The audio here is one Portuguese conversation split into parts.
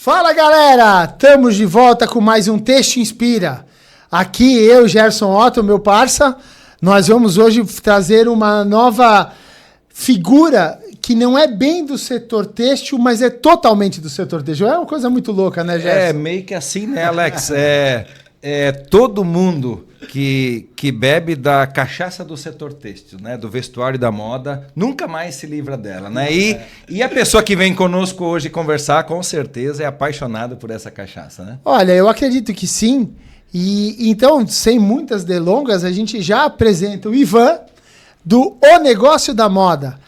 Fala galera, estamos de volta com mais um Texto Inspira. Aqui eu, Gerson Otto, meu parça, nós vamos hoje trazer uma nova figura que não é bem do setor têxtil, mas é totalmente do setor têxtil. É uma coisa muito louca, né, Gerson? É meio que assim, né, Alex? Todo mundo que bebe da cachaça do setor têxtil, né, do vestuário e da moda, nunca mais se livra dela, né? E a pessoa que vem conosco hoje conversar, com certeza, é apaixonada por essa cachaça, né? Olha, eu acredito que sim. E então, sem muitas delongas, a gente já apresenta o Ivan do O Negócio da Moda.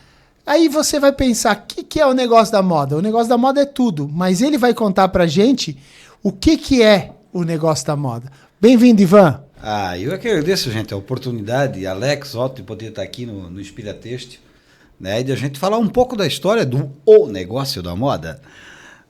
Aí você vai pensar, o que é o negócio da moda? O negócio da moda é tudo, mas ele vai contar pra gente o que é o negócio da moda. Bem-vindo, Ivan. Eu que agradeço, gente, a oportunidade, Alex, Otto, de poder estar aqui no Inspira Têxtil, né, e de a gente falar um pouco da história do O Negócio da Moda.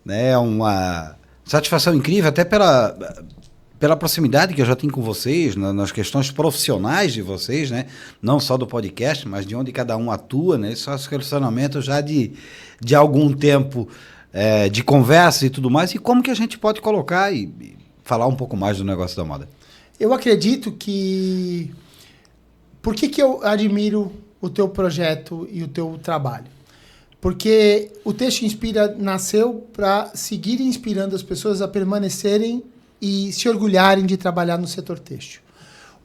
Né, uma satisfação incrível, até pela proximidade que eu já tenho com vocês, nas questões profissionais de vocês, né, não só do podcast, mas de onde cada um atua, né, só esse relacionamento já de algum tempo de conversa e tudo mais, e como que a gente pode colocar e falar um pouco mais do negócio da moda. Eu acredito que... Por que eu admiro o teu projeto e o teu trabalho? Porque o Texto Inspira nasceu para seguir inspirando as pessoas a permanecerem e se orgulharem de trabalhar no setor têxtil.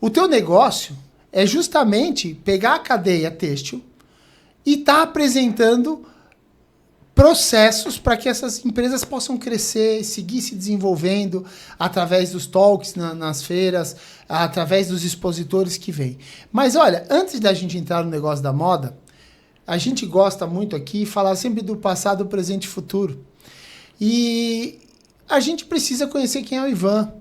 O teu negócio é justamente pegar a cadeia têxtil e estar apresentando processos para que essas empresas possam crescer, seguir se desenvolvendo através dos talks nas feiras, através dos expositores que vêm. Mas olha, antes da gente entrar no negócio da moda, a gente gosta muito aqui de falar sempre do passado, presente e futuro. E a gente precisa conhecer quem é o Ivan,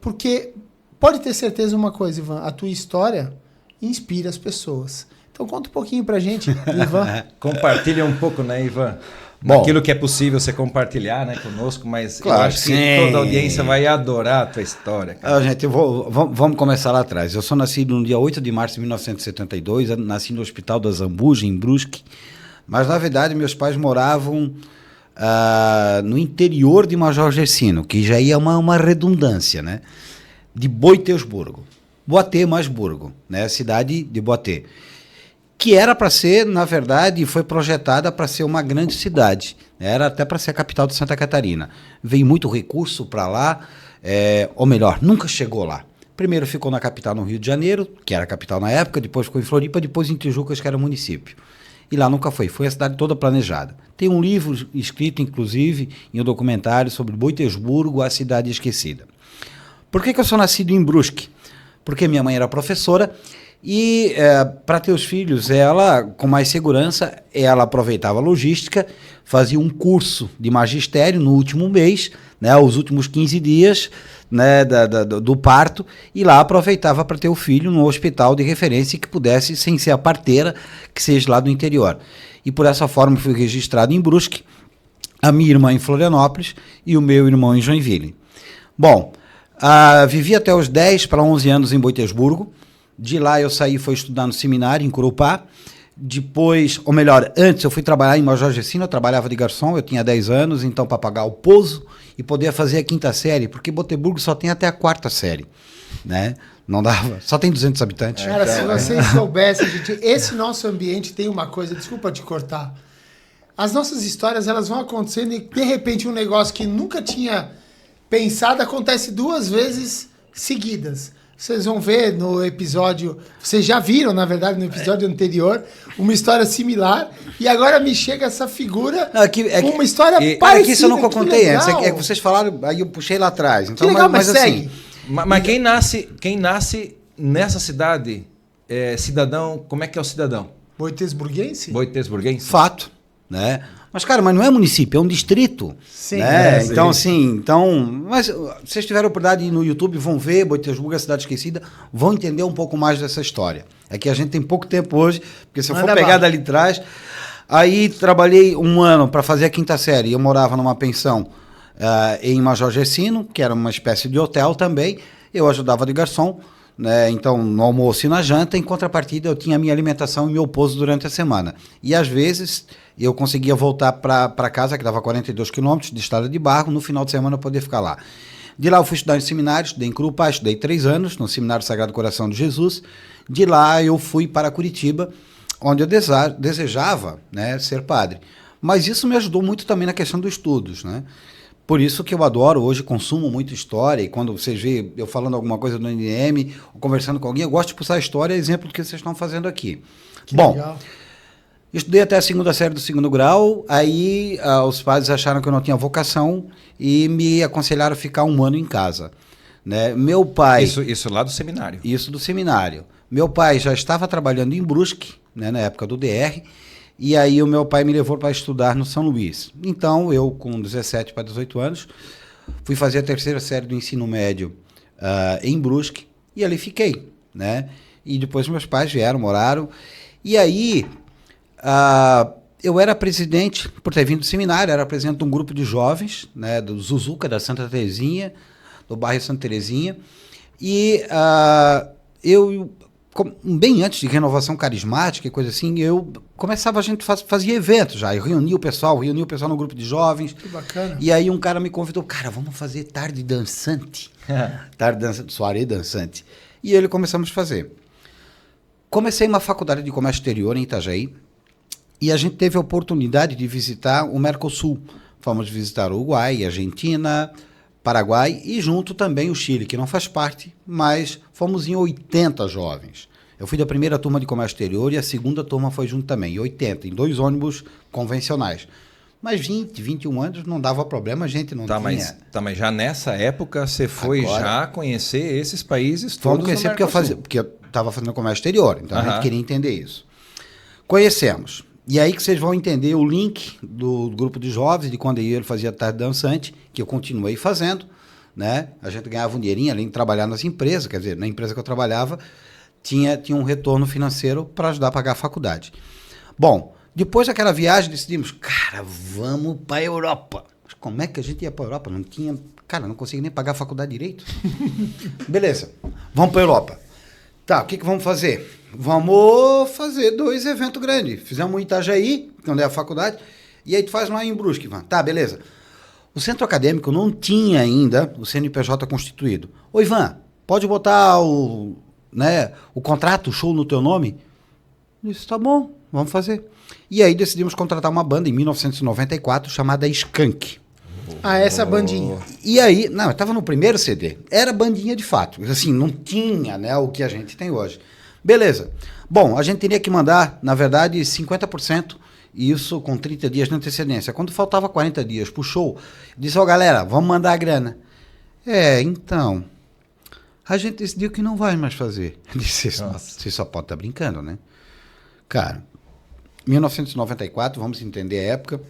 porque pode ter certeza de uma coisa, Ivan, a tua história inspira as pessoas. Então conta um pouquinho pra gente, Ivan. Compartilha um pouco, né, Ivan? Bom, aquilo que é possível você compartilhar, né, conosco, mas claro, eu acho que toda a audiência vai adorar a tua história, cara. Gente, vamos começar lá atrás. Eu sou nascido no dia 8 de março de 1972, nasci no Hospital da Zambuja, em Brusque, mas na verdade meus pais moravam no interior de Major Gercino, que já ia uma redundância, né, de Boitesburgo. Boatê mais Burgo, né, a cidade de Boatê, que era para ser, na verdade, foi projetada para ser uma grande cidade, era até para ser a capital de Santa Catarina. Veio muito recurso para lá, ou melhor, nunca chegou lá. Primeiro ficou na capital, no Rio de Janeiro, que era a capital na época, depois ficou em Floripa, depois em Tijucas, que era município. E lá nunca foi a cidade toda planejada. Tem um livro escrito, inclusive, em um documentário sobre Boitesburgo, a cidade esquecida. Por que eu sou nascido em Brusque? Porque minha mãe era professora e para ter os filhos, ela, com mais segurança, ela aproveitava a logística, fazia um curso de magistério no último mês, né, os últimos 15 dias, né, do parto, e lá aproveitava para ter o filho no hospital de referência que pudesse, sem ser a parteira, que seja lá do interior. E por essa forma fui registrado em Brusque, a minha irmã em Florianópolis e o meu irmão em Joinville. Bom, vivi até os 10 para 11 anos em Boitesburgo. De lá eu saí e fui estudar no seminário em Corupá. Depois, ou melhor, antes eu fui trabalhar em Major Gercino, eu trabalhava de garçom, eu tinha 10 anos, então para pagar o pouso e poder fazer a 5ª série, porque Boitesburgo só tem até a 4ª série, né? Não dava, só tem 200 habitantes. Cara, se vocês soubessem, gente, esse nosso ambiente tem uma coisa, desculpa te cortar, as nossas histórias elas vão acontecendo e de repente um negócio que nunca tinha pensado acontece 2 vezes seguidas. Vocês vão ver no episódio, vocês já viram, na verdade, no episódio anterior, uma história similar, e agora me chega essa figura com uma história parecida. Aqui isso eu nunca contei antes, é que vocês falaram, aí eu puxei lá atrás. Então, que legal, mas segue. Assim, Mas quem nasce nessa cidade, cidadão, como é que é o cidadão? Boitesburguense? Boitesburguense? Fato, né? Mas, cara, mas não é município, é um distrito. Sim. Né? Então, assim, mas vocês tiveram a oportunidade de ir no YouTube, vão ver Boitesburgo, a cidade esquecida, vão entender um pouco mais dessa história. É que a gente tem pouco tempo hoje, porque se eu for pegar dali atrás... Aí trabalhei 1 ano para fazer a 5ª série, eu morava numa pensão em Major Gercino, que era uma espécie de hotel também, eu ajudava de garçom. né? Então, no almoço e na janta, em contrapartida, eu tinha a minha alimentação e meu pouso durante a semana. E, às vezes, eu conseguia voltar para casa, que dava 42 quilômetros de estrada de barro, no final de semana eu poder ficar lá. De lá eu fui estudar em seminário, estudei em Curupá, estudei 3 anos, no Seminário Sagrado Coração de Jesus. De lá eu fui para Curitiba, onde eu desejava, né, ser padre. Mas isso me ajudou muito também na questão dos estudos, né? Por isso que eu adoro, hoje consumo muito história, e quando vocês veem eu falando alguma coisa do NM, ou conversando com alguém, eu gosto de puxar a história, exemplo do que vocês estão fazendo aqui. Que Bom, legal. estudei até a 2ª série do 2º grau, aí os padres acharam que eu não tinha vocação e me aconselharam a ficar 1 ano em casa. Né? Meu pai... Isso lá do seminário. Isso do seminário. Meu pai já estava trabalhando em Brusque, né, na época do DR, e aí o meu pai me levou para estudar no São Luís. Então, eu, com 17 para 18 anos, fui fazer a 3ª série do ensino médio em Brusque, e ali fiquei, né? E depois meus pais vieram, moraram, e aí eu era presidente, por ter vindo do seminário, era presidente de um grupo de jovens, né, do Zuzuca, da Santa Terezinha, do bairro Santa Terezinha, e eu... bem antes de renovação carismática e coisa assim, eu começava, a gente fazia eventos já, eu reunia o pessoal no grupo de jovens. Que bacana. E aí um cara me convidou, cara, vamos fazer tarde dançante. Tarde dançante, soirée dançante. E ele começamos a fazer. Comecei uma faculdade de comércio exterior em Itajaí, e a gente teve a oportunidade de visitar o Mercosul. Fomos visitar o Uruguai, Argentina, Paraguai e junto também o Chile, que não faz parte, mas fomos em 80 jovens. Eu fui da primeira turma de comércio exterior e a 2ª turma foi junto também, em 80, em 2 ônibus convencionais. Mas 20, 21 anos não dava problema, a gente não tinha. Mas já nessa época você foi Agora, já conhecer esses países todos. Fomos conhecer porque eu estava fazendo comércio exterior, então a gente queria entender isso. Conhecemos. E aí que vocês vão entender o link do grupo de jovens, de quando ele fazia tarde dançante, que eu continuei fazendo, né? A gente ganhava um dinheirinho, além de trabalhar nas empresas, quer dizer, na empresa que eu trabalhava, tinha um retorno financeiro para ajudar a pagar a faculdade. Bom, depois daquela viagem, decidimos, cara, vamos para a Europa. Mas como é que a gente ia para a Europa? Não tinha, cara, não conseguia nem pagar a faculdade direito. Beleza, vamos para a Europa. Tá, o que vamos fazer? Vamos fazer 2 eventos grandes. Fizemos um em Itajaí, onde é a faculdade, e aí tu faz lá em Brusque, Ivan. Tá, beleza. O centro acadêmico não tinha ainda o CNPJ constituído. Ô, Ivan, pode botar o contrato, o show no teu nome? Eu disse, tá bom, vamos fazer. E aí decidimos contratar uma banda em 1994 chamada Skank. Essa bandinha. E aí, não, eu estava no primeiro CD. Era bandinha de fato. Assim, não tinha, né, o que a gente tem hoje. Beleza. Bom, a gente teria que mandar, na verdade, 50%, isso com 30 dias de antecedência. Quando faltava 40 dias pro show, eu disse, galera, vamos mandar a grana. Então, a gente decidiu que não vai mais fazer. Eu disse, você só pode estar brincando, né? Cara, 1994, vamos entender a época,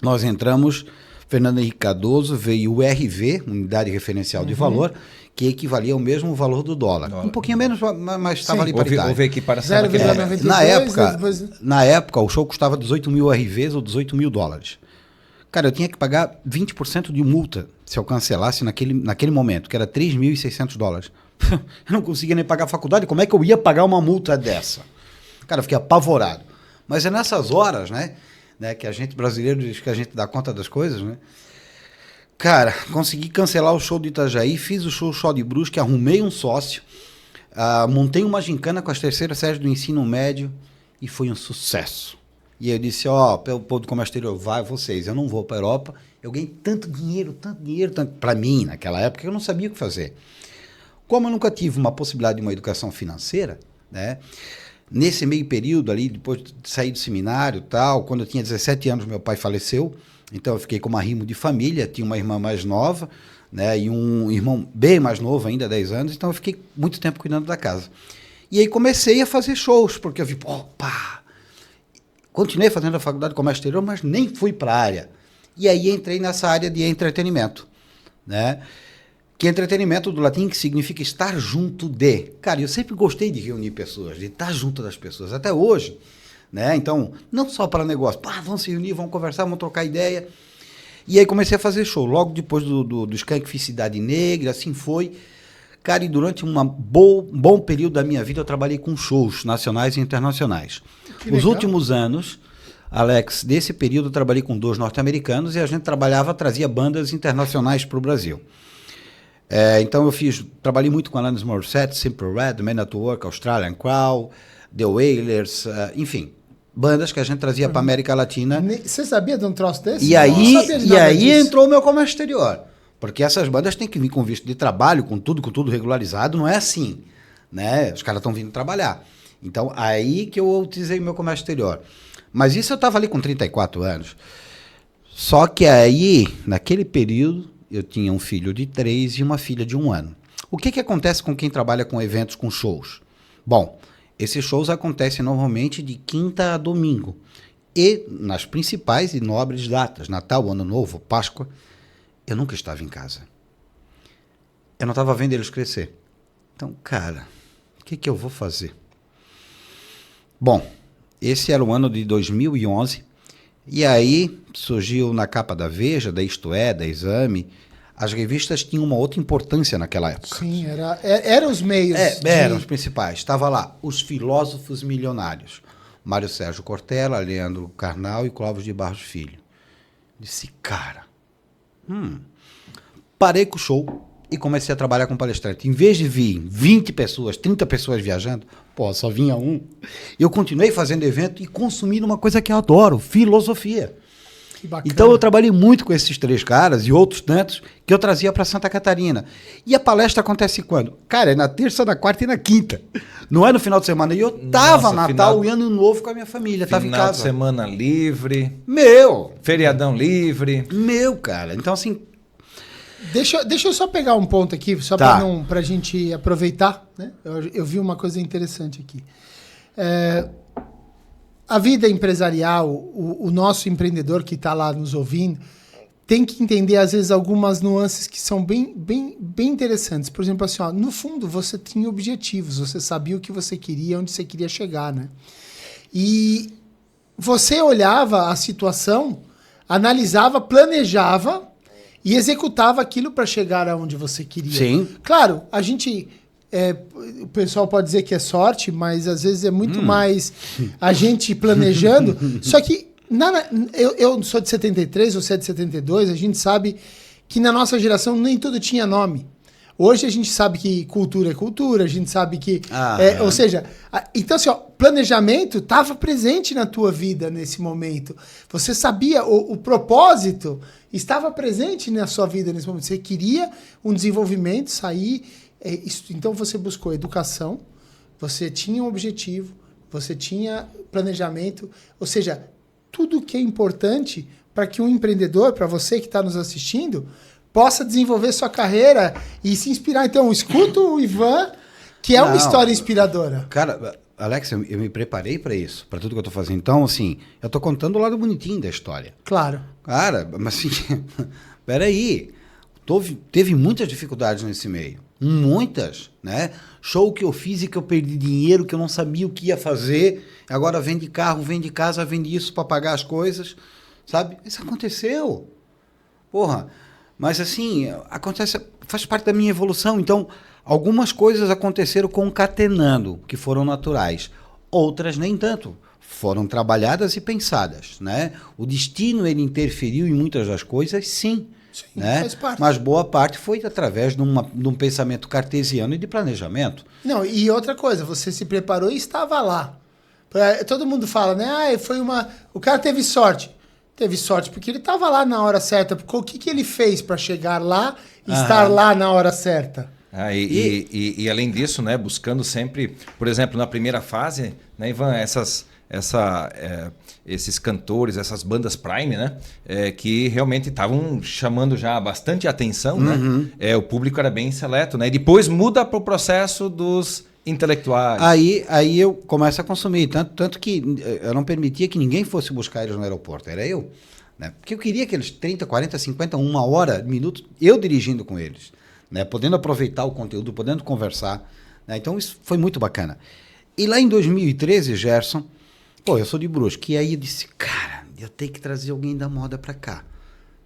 nós entramos... Fernando Henrique Cardoso, veio o RV, Unidade Referencial de Valor, que equivalia ao mesmo valor do dólar. Um pouquinho menos, mas estava ali paritário. Houve equiparação. Na época, o show custava 18 mil RVs ou 18 mil dólares. Cara, eu tinha que pagar 20% de multa se eu cancelasse naquele momento, que era 3.600 dólares. Eu não conseguia nem pagar a faculdade, como é que eu ia pagar uma multa dessa? Cara, eu fiquei apavorado. Mas é nessas horas, né, que a gente brasileiro diz que a gente dá conta das coisas, né? Cara, consegui cancelar o show de Itajaí, fiz o show de Brusque, arrumei um sócio, montei uma gincana com as 3ª séries do ensino médio e foi um sucesso. E eu disse, pelo povo do comércio exterior, vai vocês, eu não vou para a Europa, eu ganhei tanto dinheiro, para mim, naquela época, eu não sabia o que fazer. Como eu nunca tive uma possibilidade de uma educação financeira, né? Nesse meio período ali, depois de sair do seminário tal, quando eu tinha 17 anos, meu pai faleceu, então eu fiquei com uma arrimo de família, tinha uma irmã mais nova, né, e um irmão bem mais novo ainda, 10 anos, então eu fiquei muito tempo cuidando da casa. E aí comecei a fazer shows, porque eu vi, continuei fazendo a faculdade de comércio exterior, mas nem fui para a área. E aí entrei nessa área de entretenimento, né? Que entretenimento do latim que significa estar junto de. Cara, eu sempre gostei de reunir pessoas, de estar junto das pessoas, até hoje, né? Então, não só para negócio, vamos se reunir, vamos conversar, vamos trocar ideia. E aí comecei a fazer show. Logo depois do Skank fiz Cidade Negra, assim foi. Cara, e durante um bom período da minha vida eu trabalhei com shows nacionais e internacionais. Os últimos anos, Alex, desse período eu trabalhei com 2 norte-americanos e a gente trazia bandas internacionais para o Brasil. Então eu trabalhei muito com Alanis Morissette, Simple Red, Men at Work, Australian Crow, The Wailers, enfim, bandas que a gente trazia para a América Latina. Você sabia de um troço desse? E aí entrou o meu comércio exterior, porque essas bandas têm que vir com visto de trabalho, com tudo regularizado, não é assim, né? Os caras estão vindo trabalhar. Então aí que eu utilizei o meu comércio exterior. Mas isso eu estava ali com 34 anos. Só que aí, naquele período, eu tinha um filho de 3 e uma filha de 1 ano. O que acontece com quem trabalha com eventos, com shows? Bom, esses shows acontecem normalmente de quinta a domingo. E nas principais e nobres datas, Natal, Ano Novo, Páscoa, eu nunca estava em casa. Eu não estava vendo eles crescer. Então, cara, o que eu vou fazer? Bom, esse era o ano de 2011. E aí surgiu na capa da Veja, da Isto É, da Exame, as revistas tinham uma outra importância naquela época. Sim, eram os meios. Eram os principais. Estava lá, os filósofos milionários. Mário Sérgio Cortella, Leandro Carnal e Clóvis de Barros Filho. Disse, cara, parei com o show e comecei a trabalhar com palestrante. Em vez de vir 20 pessoas, 30 pessoas viajando, só vinha um. Eu continuei fazendo evento e consumindo uma coisa que eu adoro, filosofia. Que bacana. Então eu trabalhei muito com esses 3 caras e outros tantos que eu trazia para Santa Catarina. E a palestra acontece quando? Cara, é na terça, na quarta e na quinta. Não é no final de semana. E eu tava Natal e Ano Novo com a minha família. Tava em casa. Final de semana livre. Meu! Feriadão livre. Meu, cara. Então, assim... Deixa eu só pegar um ponto aqui, só para a gente aproveitar. Né? Eu vi uma coisa interessante aqui. A vida empresarial, o nosso empreendedor que está lá nos ouvindo, tem que entender, às vezes, algumas nuances que são bem interessantes. Por exemplo, assim, no fundo, você tinha objetivos, você sabia o que você queria, onde você queria chegar. Né? E você olhava a situação, analisava, planejava e executava aquilo para chegar aonde você queria. Sim. Claro, a gente... o pessoal pode dizer que é sorte, mas às vezes é muito mais a gente planejando. Só que eu sou de 73, você é de 72, a gente sabe que na nossa geração nem tudo tinha nome. Hoje a gente sabe que cultura é cultura, a gente sabe que... ou seja, então assim, planejamento estava presente na tua vida nesse momento. Você sabia, o propósito estava presente na sua vida nesse momento. Você queria um desenvolvimento, sair... Então você buscou educação, você tinha um objetivo, você tinha planejamento, ou seja, tudo que é importante para que um empreendedor, para você que está nos assistindo, possa desenvolver sua carreira e se inspirar. Então, escuta o Ivan, que é uma história inspiradora. Cara, Alex, eu me preparei para isso, para tudo que eu estou fazendo. Então, assim, eu estou contando o lado bonitinho da história. Claro. Cara, mas assim, peraí, teve muitas dificuldades nesse meio. Muitas, né? Show que eu fiz e que eu perdi dinheiro, que eu não sabia o que ia fazer. Agora vende carro, vende casa, vende isso para pagar as coisas, sabe? Isso aconteceu. Porra, mas assim, acontece, faz parte da minha evolução. Então, algumas coisas aconteceram concatenando, que foram naturais. Outras nem tanto. Foram trabalhadas e pensadas, né? O destino, ele interferiu em muitas das coisas, sim. Sim, né? faz parte. Mas boa parte foi através de um pensamento cartesiano e de planejamento. Não, e outra coisa, você se preparou e estava lá. Todo mundo fala, né? O cara teve sorte. Teve sorte porque ele estava lá na hora certa. Porque o que ele fez para chegar lá e estar lá na hora certa? E além disso, né, buscando sempre, por exemplo, na primeira fase, né, Ivan, esses cantores, essas bandas Prime, né, que realmente estavam chamando já bastante atenção, né? O público era bem seleto, né? E depois muda para o processo dos intelectuais. Aí eu começo a consumir, tanto que eu não permitia que ninguém fosse buscar eles no aeroporto, era eu, né? Porque eu queria aqueles 30, 40, 50, 1 hora, minutos, eu dirigindo com eles, né? Podendo aproveitar o conteúdo, podendo conversar, né? Então isso foi muito bacana. E lá em 2013, Gerson, eu sou de Brusque, e aí eu disse, cara, eu tenho que trazer alguém da moda para cá,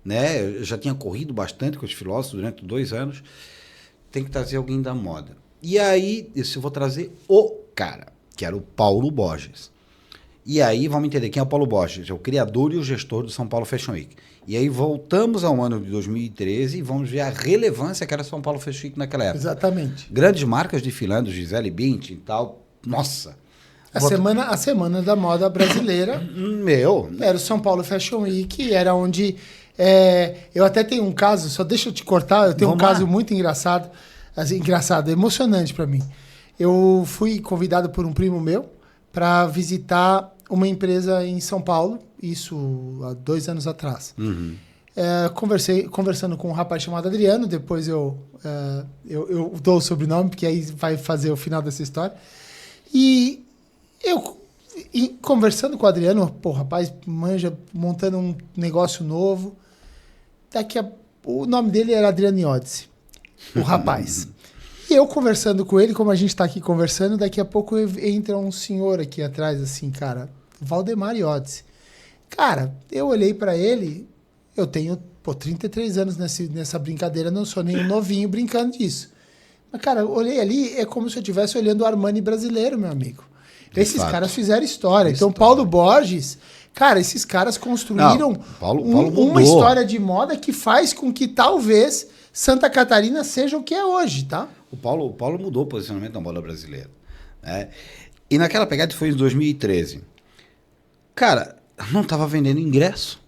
né? Eu já tinha corrido bastante com os filósofos durante 2 anos, tem que trazer alguém da moda. E aí, eu vou trazer o cara, que era o Paulo Borges. E aí, vamos entender quem é o Paulo Borges. É o criador e o gestor do São Paulo Fashion Week. E aí, voltamos ao ano de 2013 e vamos ver a relevância que era São Paulo Fashion Week naquela época. Exatamente. Grandes marcas desfilando, Gisele Bündchen e tal. Nossa! A semana da moda brasileira era o São Paulo Fashion Week, era onde... eu até tenho um caso, só deixa eu te cortar, eu tenho um caso muito engraçado, assim, emocionante para mim. Eu fui convidado por um primo meu para visitar uma empresa em São Paulo, isso há 2 anos atrás. Uhum. Conversando com um rapaz chamado Adriano, depois eu dou o sobrenome, porque aí vai fazer o final dessa história. E conversando com o Adriano, o rapaz manja, montando um negócio novo. O nome dele era Adriano Iodice, o rapaz. E eu conversando com ele, como a gente está aqui conversando, daqui a pouco entra um senhor aqui atrás, assim, cara, Valdemar Iodice. Cara, eu olhei para ele, eu tenho 33 anos nessa brincadeira, não sou nem um novinho brincando disso. Mas, cara, eu olhei ali, é como se eu estivesse olhando o Armani brasileiro, meu amigo. Esses caras fizeram história. Então, Paulo Borges, cara, esses caras construíram uma história de moda que faz com que talvez Santa Catarina seja o que é hoje, tá? O Paulo mudou o posicionamento da moda brasileira. Né? E naquela pegada foi em 2013. Cara, não estava vendendo ingresso.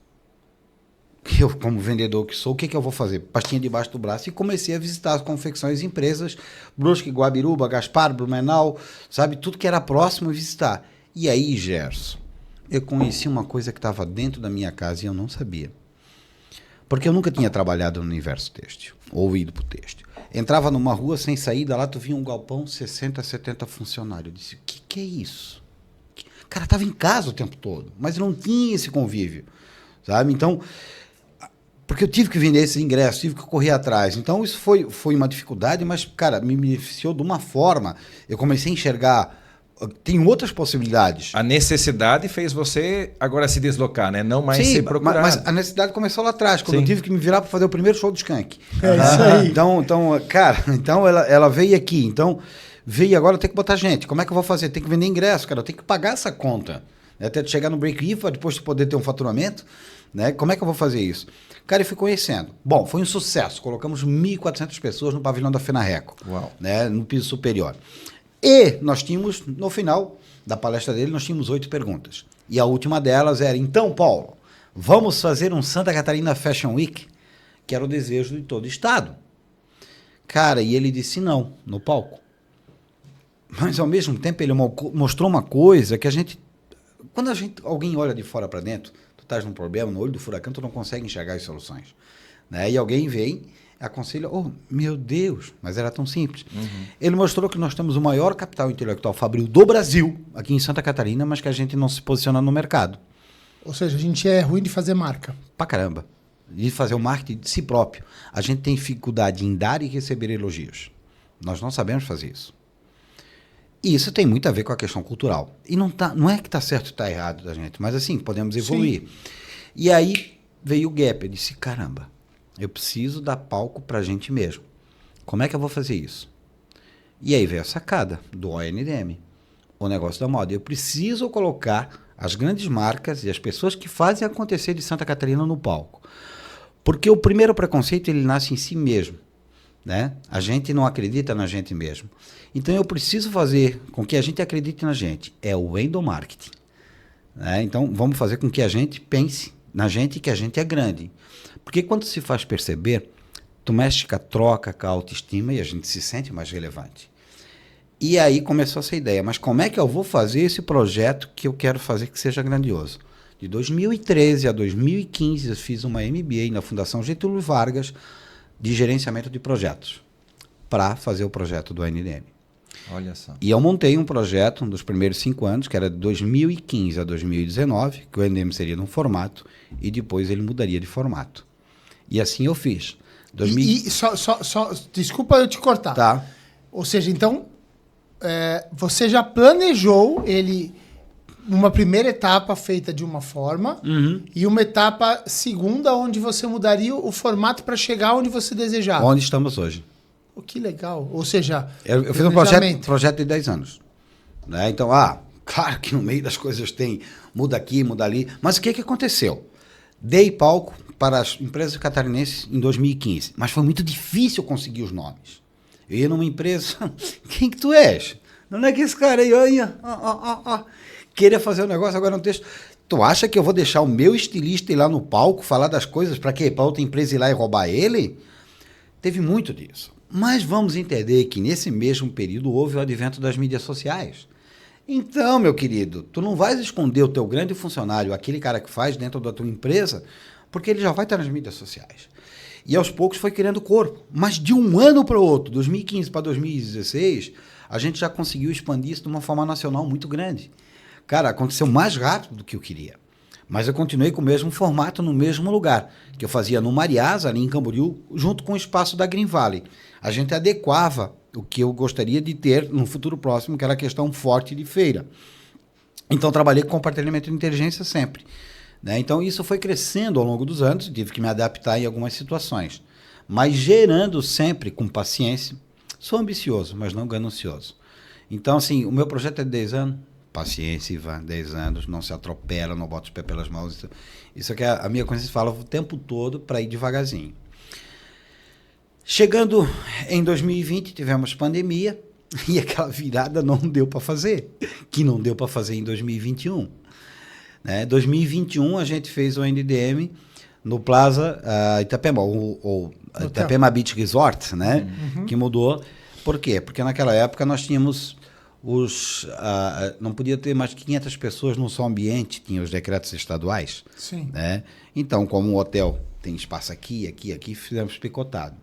Eu, como vendedor que sou, o que eu vou fazer? Pastinha debaixo do braço e comecei a visitar as confecções e empresas, Brusque, Guabiruba, Gaspar, Blumenau, sabe, tudo que era próximo visitar. E aí, Gerson, eu conheci uma coisa que estava dentro da minha casa e eu não sabia. Porque eu nunca tinha trabalhado no universo têxtil, ou ido para o têxtil. Entrava numa rua sem saída, lá tu via um galpão, 60, 70 funcionários. Eu disse, o que é isso? Cara, estava em casa o tempo todo, mas não tinha esse convívio, sabe? Então... Porque eu tive que vender esse ingresso, tive que correr atrás. Então, isso foi uma dificuldade, mas, cara, me beneficiou de uma forma. Eu comecei a enxergar... Tem outras possibilidades. A necessidade fez você agora se deslocar, né? Não mais ser procurado. Mas a necessidade começou lá atrás, quando eu tive que me virar para fazer o primeiro show do Skank. É isso aí. Então, cara, ela veio aqui. Então, veio agora, eu tenho que botar gente. Como é que eu vou fazer? Tem que vender ingresso, cara. Eu tenho que pagar essa conta. Até chegar no break-even, depois de poder ter um faturamento. Né? Como é que eu vou fazer isso? Cara, eu fui conhecendo. Bom, foi um sucesso. Colocamos 1.400 pessoas no pavilhão da Fenareco, né? No piso superior. E nós tínhamos, no final da palestra dele, nós tínhamos 8 perguntas. E a última delas era, então, Paulo, vamos fazer um Santa Catarina Fashion Week? Que era o desejo de todo o estado. Cara, e ele disse não, no palco. Mas, ao mesmo tempo, ele mostrou uma coisa que a gente... Quando alguém olha de fora para dentro... estás num problema, no olho do furacão, tu não consegue enxergar as soluções. Né? E alguém vem, aconselha, oh, meu Deus, mas era tão simples. Uhum. Ele mostrou que nós temos o maior capital intelectual fabril do Brasil, aqui em Santa Catarina, mas que a gente não se posiciona no mercado. Ou seja, a gente é ruim de fazer marca. Pra caramba. De fazer o marketing de si próprio. A gente tem dificuldade em dar e receber elogios. Nós não sabemos fazer isso. E isso tem muito a ver com a questão cultural. E não é que está certo ou está errado da gente, mas assim, podemos evoluir. Sim. E aí veio o gap. Eu disse, caramba, eu preciso dar palco para a gente mesmo. Como é que eu vou fazer isso? E aí veio a sacada do ONDM, o negócio da moda. Eu preciso colocar as grandes marcas e as pessoas que fazem acontecer de Santa Catarina no palco. Porque o primeiro preconceito, ele nasce em si mesmo. Né? A gente não acredita na gente mesmo. Então eu preciso fazer com que a gente acredite na gente. É o endomarketing. Né? Então vamos fazer com que a gente pense na gente e que a gente é grande. Porque quando se faz perceber, tu mexe com a troca, com a autoestima e a gente se sente mais relevante. E aí começou essa ideia. Mas como é que eu vou fazer esse projeto que eu quero fazer que seja grandioso? De 2013 a 2015 eu fiz uma MBA na Fundação Getúlio Vargas de gerenciamento de projetos para fazer o projeto do ANDM. Olha só. E eu montei um projeto um dos primeiros 5 anos, que era de 2015 a 2019, que o ANDM seria num formato e depois ele mudaria de formato. E assim eu fiz. Só desculpa eu te cortar. Tá. Ou seja, então, você já planejou ele... uma primeira etapa feita de uma forma e uma etapa segunda onde você mudaria o formato para chegar onde você desejava. Onde estamos hoje. Oh, que legal. Ou seja, Eu fiz um projeto de 10 anos. Né? Então, claro que no meio das coisas tem muda aqui, muda ali. Mas o que aconteceu? Dei palco para as empresas catarinenses em 2015. Mas foi muito difícil conseguir os nomes. Eu ia numa empresa... Quem que tu és? Não é que esse cara aí, olha... Queria fazer um negócio, agora no texto... Tu acha que eu vou deixar o meu estilista ir lá no palco falar das coisas para quê? Para outra empresa ir lá e roubar ele? Teve muito disso. Mas vamos entender que nesse mesmo período houve o advento das mídias sociais. Então, meu querido, tu não vais esconder o teu grande funcionário, aquele cara que faz dentro da tua empresa, porque ele já vai estar nas mídias sociais. E aos poucos foi criando corpo. Mas de um ano para o outro, 2015 para 2016, a gente já conseguiu expandir isso de uma forma nacional muito grande. Cara, aconteceu mais rápido do que eu queria. Mas eu continuei com o mesmo formato no mesmo lugar, que eu fazia no Mariasa, ali em Camboriú, junto com o espaço da Green Valley. A gente adequava o que eu gostaria de ter no futuro próximo, que era a questão forte de feira. Então, trabalhei com compartilhamento de inteligência sempre. Né? Então, isso foi crescendo ao longo dos anos, tive que me adaptar em algumas situações. Mas gerando sempre com paciência. Sou ambicioso, mas não ganancioso. Então, assim, o meu projeto é de 10 anos. Paciência, Ivan, 10 anos, não se atropela, não bota os pés pelas mãos. Isso é que a minha consciência fala o tempo todo para ir devagarzinho. Chegando em 2020, tivemos pandemia e aquela virada não deu para fazer, que não deu para fazer em 2021. Né? 2021 a gente fez o NDM no Plaza Itapema, o Itapema Beach Resort, né? Que mudou. Por quê? Porque naquela época nós tínhamos não podia ter mais de 500 pessoas num só ambiente, tinha os decretos estaduais. Sim. Né? Então, como o hotel tem espaço aqui, fizemos picotado.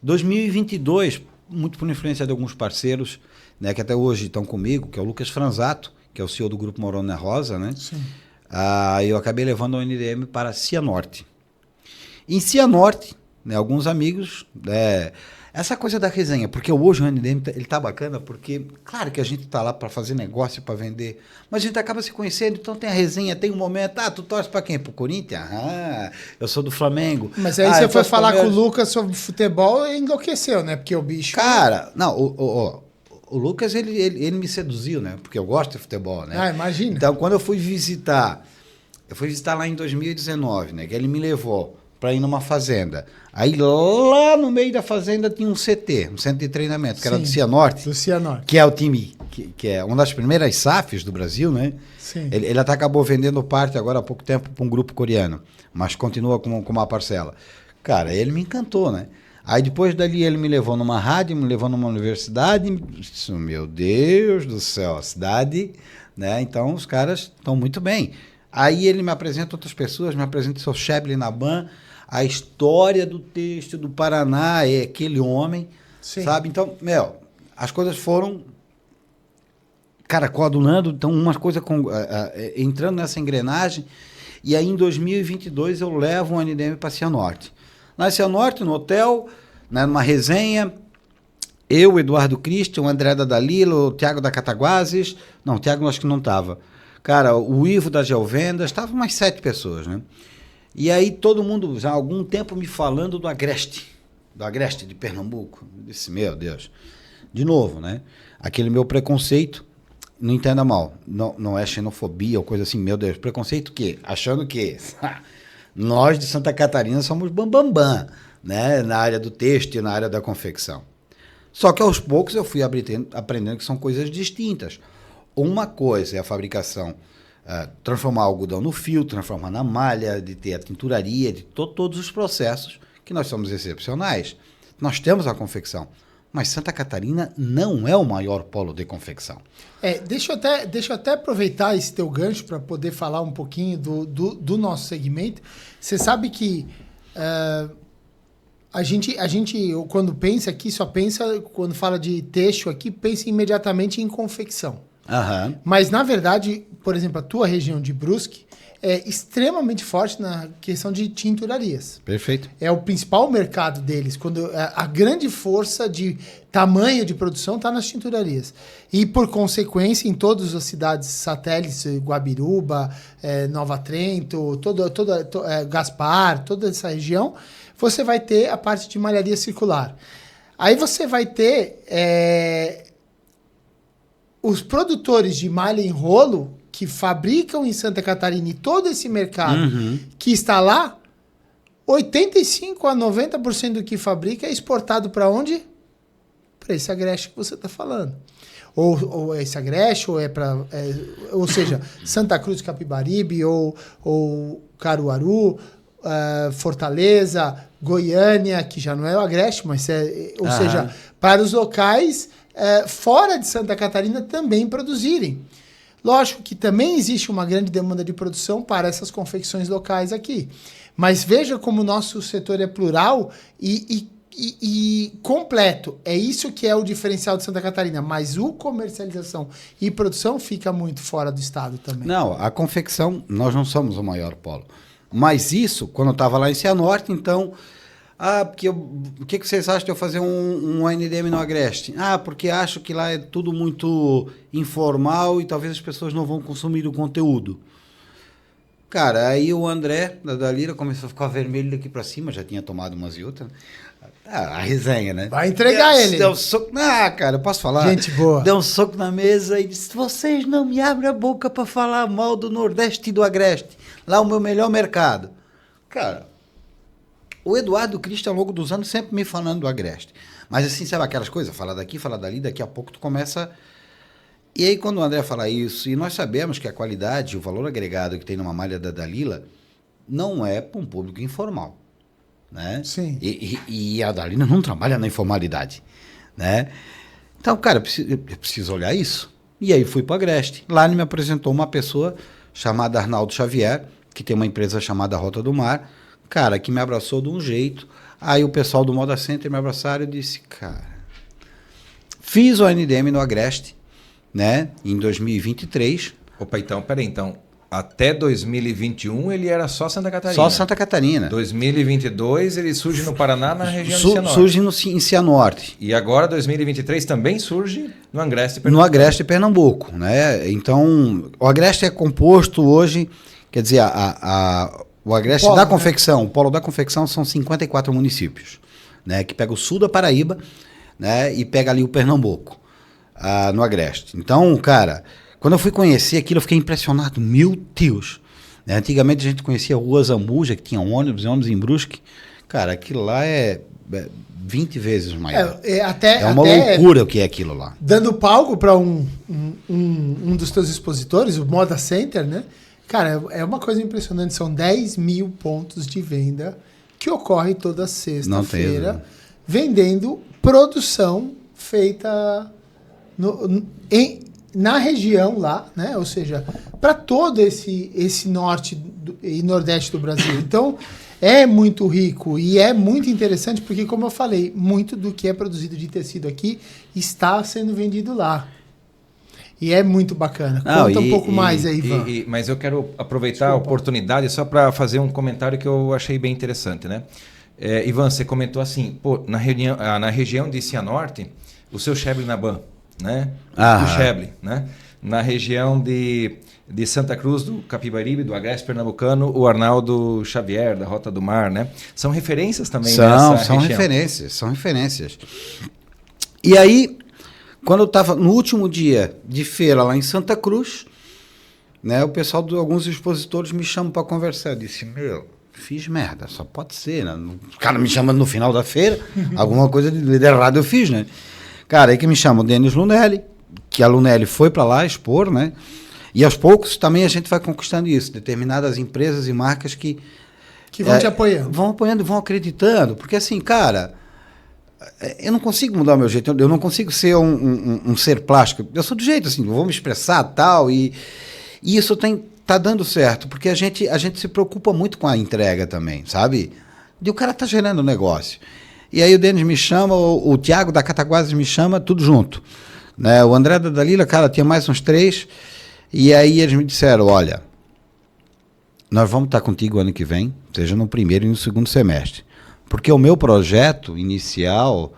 2022, muito por influência de alguns parceiros, né, que até hoje estão comigo, que é o Lucas Franzato, que é o CEO do Grupo Morona Rosa, né? Sim. Eu acabei levando o NDM para Cianorte. Em Cianorte, né, alguns amigos... essa coisa da resenha, porque hoje o NDM ele tá bacana, porque claro que a gente tá lá para fazer negócio, para vender, mas a gente acaba se conhecendo, então tem a resenha, tem um momento, tu torce para quem? Pro Corinthians? Eu sou do Flamengo. Mas aí você foi falar com o Lucas sobre futebol e enlouqueceu, né? Porque o bicho... Cara, não, o Lucas, ele me seduziu, né? Porque eu gosto de futebol, né? Imagina. Então, quando eu fui visitar lá em 2019, né? Que ele me levou para ir numa fazenda. Aí lá no meio da fazenda tinha um CT, um centro de treinamento, que era do Cianorte. Do Cianorte. Que é o time, que é uma das primeiras SAFs do Brasil, né? Sim. Ele até acabou vendendo parte agora há pouco tempo para um grupo coreano, mas continua com uma parcela. Cara, ele me encantou, né? Aí depois dali ele me levou numa rádio, me levou numa universidade, meu Deus do céu, a cidade, né? Então os caras estão muito bem. Aí ele me apresenta outras pessoas, me apresenta o seu Shebley Naban, a história do texto do Paraná é aquele homem, Sim. Sabe? Então, as coisas foram, cara, coadunando, então umas coisas entrando nessa engrenagem, e aí em 2022 eu levo o NDM para Cianorte. Na Cianorte, no hotel, né, numa resenha, eu, Eduardo Christian, o André da Dalila, o Thiago da Cataguases, não, o Thiago acho que não estava. Cara, o Ivo da Geovendas, estavam umas 7 pessoas, né? E aí todo mundo, já há algum tempo, me falando do Agreste de Pernambuco. Eu disse, meu Deus, de novo, né? Aquele meu preconceito, não entenda mal, não é xenofobia ou coisa assim, meu Deus, preconceito o quê? Achando que nós de Santa Catarina somos bambambam, né? Na área do têxtil, na área da confecção. Só que aos poucos eu fui aprendendo que são coisas distintas. Uma coisa é a fabricação, transformar o algodão no fio, transformar na malha, de ter a tinturaria, de todos os processos que nós somos excepcionais. Nós temos a confecção, mas Santa Catarina não é o maior polo de confecção. Deixa eu até aproveitar esse teu gancho para poder falar um pouquinho do nosso segmento. Você sabe que a gente, quando pensa aqui, só pensa, quando fala de têxtil aqui, pensa imediatamente em confecção. Uhum. Mas, na verdade, por exemplo, a tua região de Brusque é extremamente forte na questão de tinturarias. Perfeito. É o principal mercado deles. Quando a grande força de tamanho de produção está nas tinturarias. E, por consequência, em todas as cidades satélites, Guabiruba, Nova Trento, Gaspar, toda essa região, você vai ter a parte de malharia circular. Aí você vai ter os produtores de malha em rolo que fabricam em Santa Catarina e todo esse mercado que está lá, 85% a 90% do que fabrica é exportado para onde? Para esse agreste que você está falando. Ou esse agreste, ou seja, Santa Cruz, Capibaribe, ou Caruaru, Fortaleza, Goiânia, que já não é o agreste, mas ou seja, para os locais fora de Santa Catarina também produzirem. Lógico que também existe uma grande demanda de produção para essas confecções locais aqui. Mas veja como o nosso setor é plural e completo. É isso que é o diferencial de Santa Catarina. Mas o comercialização e produção fica muito fora do estado também. Não, a confecção, nós não somos o maior polo. Mas isso, quando eu estava lá em Cianorte, então... porque o que vocês acham de eu fazer um ANDM no Agreste? Porque acho que lá é tudo muito informal e talvez as pessoas não vão consumir o conteúdo. Cara, aí o André, da Dalila, começou a ficar vermelho daqui pra cima, já tinha tomado umas e outras. A resenha, né? Vai entregar ele. Deu um soco... cara, eu posso falar? Gente boa. Deu um soco na mesa e disse, vocês não me abrem a boca pra falar mal do Nordeste e do Agreste. Lá é o meu melhor mercado. Cara... O Eduardo Cristo, ao longo dos anos, sempre me falando do Agreste. Mas assim, sabe aquelas coisas? Fala daqui, fala dali, daqui a pouco tu começa... E aí, quando o André fala isso, e nós sabemos que a qualidade, o valor agregado que tem numa malha da Dalila, não é para um público informal, né? Sim. E a Dalila não trabalha na informalidade, né? Então, cara, eu preciso olhar isso. E aí fui para o Agreste. Lá ele me apresentou uma pessoa chamada Arnaldo Xavier, que tem uma empresa chamada Rota do Mar, cara, que me abraçou de um jeito. Aí o pessoal do Moda Center me abraçaram e eu disse, cara, fiz o ANDM no Agreste, né, em 2023. Opa, então, peraí, então, até 2021 ele era só Santa Catarina? Só Santa Catarina. 2022 ele surge no Paraná, na região de Cianorte. Surge em Cianorte. E agora, 2023, também surge no Agreste, Pernambuco. No Agreste, Pernambuco, né, então, o Agreste é composto hoje, quer dizer, o Agreste polo, da né? confecção, o polo da confecção são 54 municípios, né, que pega o sul da Paraíba, né, e pega ali o Pernambuco, no Agreste. Então, cara, quando eu fui conhecer aquilo, eu fiquei impressionado. Meu Deus! Né, antigamente a gente conhecia a Rua Zambuja, que tinha ônibus em Brusque. Cara, aquilo lá é 20 vezes maior. É uma loucura o que é aquilo lá. Dando palco para um dos teus expositores, o Moda Center, né? Cara, é uma coisa impressionante. São 10 mil pontos de venda que ocorre toda sexta-feira, vendendo produção feita na região lá, né? Ou seja, para todo esse norte e nordeste do Brasil. Então, é muito rico e é muito interessante porque, como eu falei, muito do que é produzido de tecido aqui está sendo vendido lá. E é muito bacana. Conta um pouco mais aí, Ivan. Mas eu quero aproveitar a oportunidade só para fazer um comentário que eu achei bem interessante, né? Ivan, você comentou assim, pô, na região de Cianorte, o seu Cheble Naban, né? O Cheble, né? Na região de Santa Cruz, do Capibaribe, do Agreste Pernambucano, o Arnaldo Xavier, da Rota do Mar, né? São referências também nessa região. São referências. E aí... Quando eu estava no último dia de feira lá em Santa Cruz, né, o pessoal de alguns expositores me chamam para conversar. Eu disse, fiz merda, só pode ser, né? O cara me chama no final da feira, alguma coisa de errado eu fiz, né? Cara, aí que me chama o Denis Lunelli, que a Lunelli foi para lá expor, né? E aos poucos também a gente vai conquistando isso, determinadas empresas e marcas que vão te apoiando. Vão apoiando, vão acreditando, porque assim, cara... Eu não consigo mudar o meu jeito, eu não consigo ser um ser plástico. Eu sou do jeito assim, eu vou me expressar tal, e isso tá dando certo, porque a gente se preocupa muito com a entrega também, sabe? E o cara tá gerando negócio. E aí o Denis me chama, o Thiago da Cataguases me chama, tudo junto. Né? O André da Dalila, cara, tinha mais uns 3, e aí eles me disseram, olha, nós vamos estar contigo ano que vem, seja no primeiro e no segundo semestre. Porque o meu projeto inicial,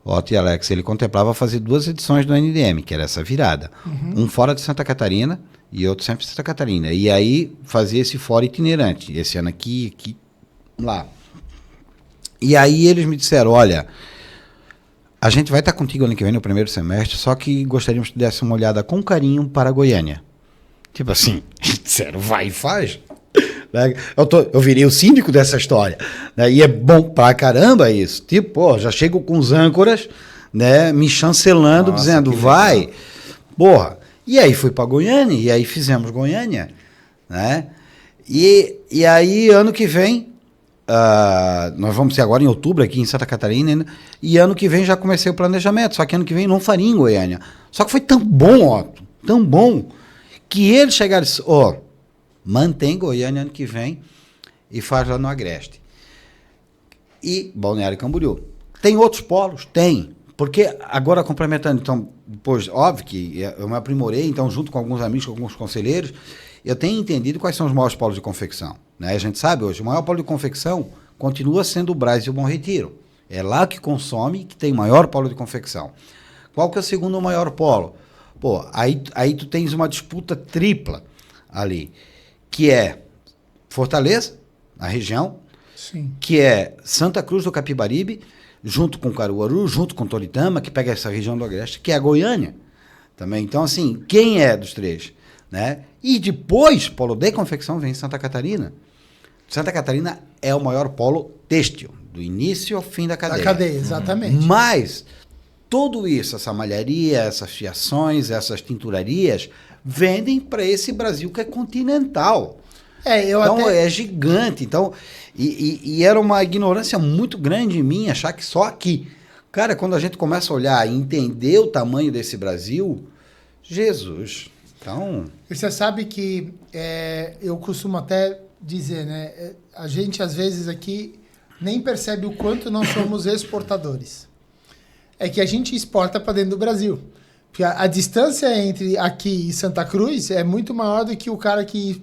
Otto e Alex, ele contemplava fazer 2 edições do ANDM, que era essa virada. Um fora de Santa Catarina e outro sempre de Santa Catarina. E aí fazia esse fora itinerante. Esse ano aqui, lá. E aí eles me disseram, olha, a gente vai estar contigo ano que vem no primeiro semestre, só que gostaríamos que desse uma olhada com carinho para Goiânia. Tipo assim, sério, vai e faz. Eu virei o síndico dessa história, né? E é bom pra caramba isso. Tipo, pô, já chego com os âncoras, né, me chancelando, dizendo, vai. Porra. E aí fui para Goiânia, e aí fizemos Goiânia, né? E aí, ano que vem, nós vamos ser agora em outubro aqui em Santa Catarina, né? E ano que vem já comecei o planejamento, só que ano que vem não faria em Goiânia. Só que foi tão bom, Otto, tão bom, que ele chegaram e disse, mantém Goiânia ano que vem e faz lá no Agreste. E Balneário Camboriú. Tem outros polos? Tem. Porque agora complementando, então, depois, óbvio que eu me aprimorei, então, junto com alguns amigos, com alguns conselheiros, eu tenho entendido quais são os maiores polos de confecção. Né? A gente sabe hoje, o maior polo de confecção continua sendo o Brás e o Bom Retiro. É lá que consome, que tem o maior polo de confecção. Qual que é o segundo maior polo? Pô, aí tu tens uma disputa tripla ali, que é Fortaleza, a região, Sim. que é Santa Cruz do Capibaribe, junto com Caruaru, junto com Toritama, que pega essa região do Agreste, que é a Goiânia também. Então, assim, quem é dos três? Né? E depois, polo de confecção, vem Santa Catarina. Santa Catarina é o maior polo têxtil, do início ao fim da cadeia. Da cadeia, exatamente. Mas tudo isso, essa malharia, essas fiações, essas tinturarias, vendem para esse Brasil que é continental. Então, é gigante. Então, e era uma ignorância muito grande em mim achar que só aqui. Cara, quando a gente começa a olhar e entender o tamanho desse Brasil, Jesus. Então... E você sabe que eu costumo até dizer, né? A gente, às vezes, aqui nem percebe o quanto nós somos exportadores. É que a gente exporta para dentro do Brasil. Porque a distância entre aqui e Santa Cruz é muito maior do que o cara que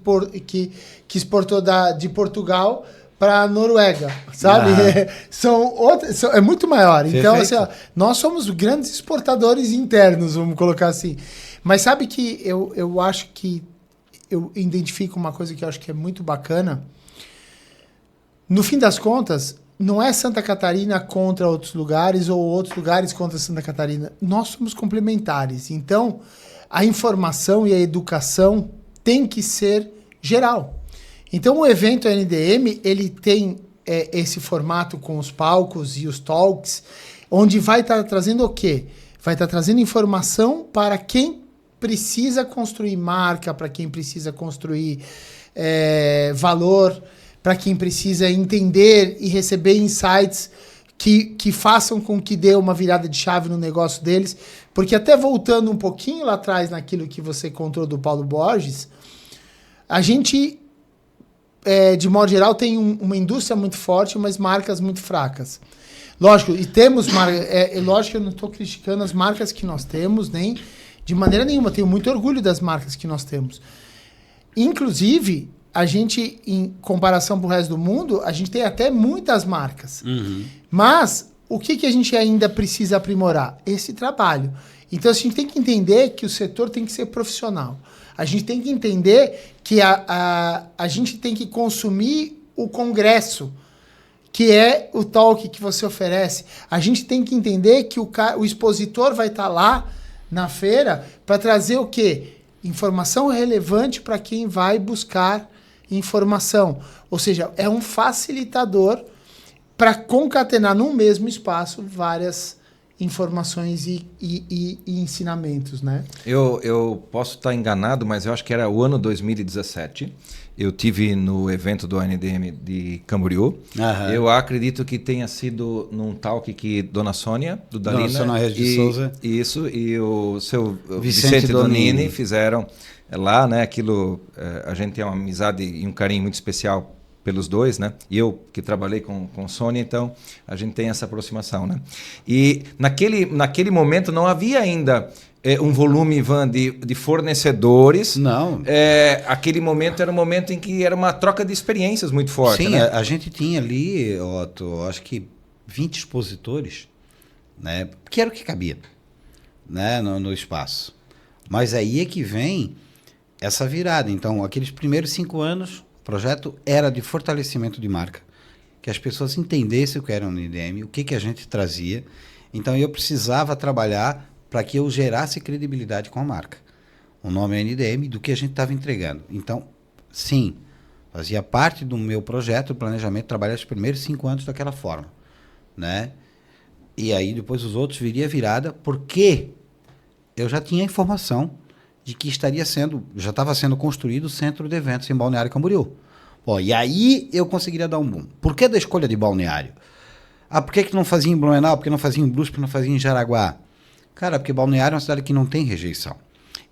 exportou de Portugal para a Noruega, sabe? É muito maior. Perfeito. Então, assim, nós somos grandes exportadores internos, vamos colocar assim. Mas sabe que eu acho que eu identifico uma coisa que eu acho que é muito bacana. No fim das contas, não é Santa Catarina contra outros lugares ou outros lugares contra Santa Catarina. Nós somos complementares. Então, a informação e a educação tem que ser geral. Então, o evento NDM, ele tem esse formato com os palcos e os talks, onde vai estar trazendo o quê? Vai estar trazendo informação para quem precisa construir marca, para quem precisa construir valor, para quem precisa entender e receber insights que façam com que dê uma virada de chave no negócio deles. Porque até voltando um pouquinho lá atrás naquilo que você contou do Paulo Borges, a gente, de modo geral, tem uma indústria muito forte, mas marcas muito fracas. Lógico, e temos marcas... lógico que eu não estou criticando as marcas que nós temos, nem de maneira nenhuma. Tenho muito orgulho das marcas que nós temos. Inclusive... a gente, em comparação com o resto do mundo, a gente tem até muitas marcas. Uhum. Mas, o que a gente ainda precisa aprimorar? Esse trabalho. Então, a gente tem que entender que o setor tem que ser profissional. A gente tem que entender que a gente tem que consumir o congresso, que é o talk que você oferece. A gente tem que entender que o expositor vai estar lá na feira para trazer o quê? Informação relevante para quem vai buscar informação. Ou seja, é um facilitador para concatenar num mesmo espaço várias informações e ensinamentos, né? Eu posso estar enganado, mas eu acho que era o ano 2017. Eu tive no evento do ANDM de Camboriú. Uhum. Eu acredito que tenha sido num talk que Dona Sônia, do Dalina, Dona Sônia de Souza. Isso, e o seu Vicente Donini fizeram lá, né? Aquilo, a gente tem uma amizade e um carinho muito especial pelos dois, né? E eu que trabalhei com Sônia, então a gente tem essa aproximação, né? E naquele momento não havia ainda um volume, Ivan, de fornecedores. Não. Aquele momento era um momento em que era uma troca de experiências muito forte. Sim, né? a gente tinha ali, Otto, acho que 20 expositores, né? Que era o que cabia, né? No espaço. Mas aí é que vem essa virada. Então, aqueles primeiros 5 anos, o projeto era de fortalecimento de marca. Que as pessoas entendessem o que era um NDM, o que a gente trazia. Então eu precisava trabalhar para que eu gerasse credibilidade com a marca. O nome é NDM do que a gente estava entregando. Então, sim, fazia parte do meu projeto, do planejamento, trabalhar os primeiros 5 anos daquela forma, né? E aí depois os outros viria virada, porque eu já tinha informação de que já estava sendo construído o centro de eventos em Balneário Camboriú. Pô, e aí eu conseguiria dar um boom. Por que da escolha de Balneário? Por que não fazia em Blumenau? Por que não fazia em Brusque? Por que não fazia em Jaraguá? Cara, porque Balneário é uma cidade que não tem rejeição.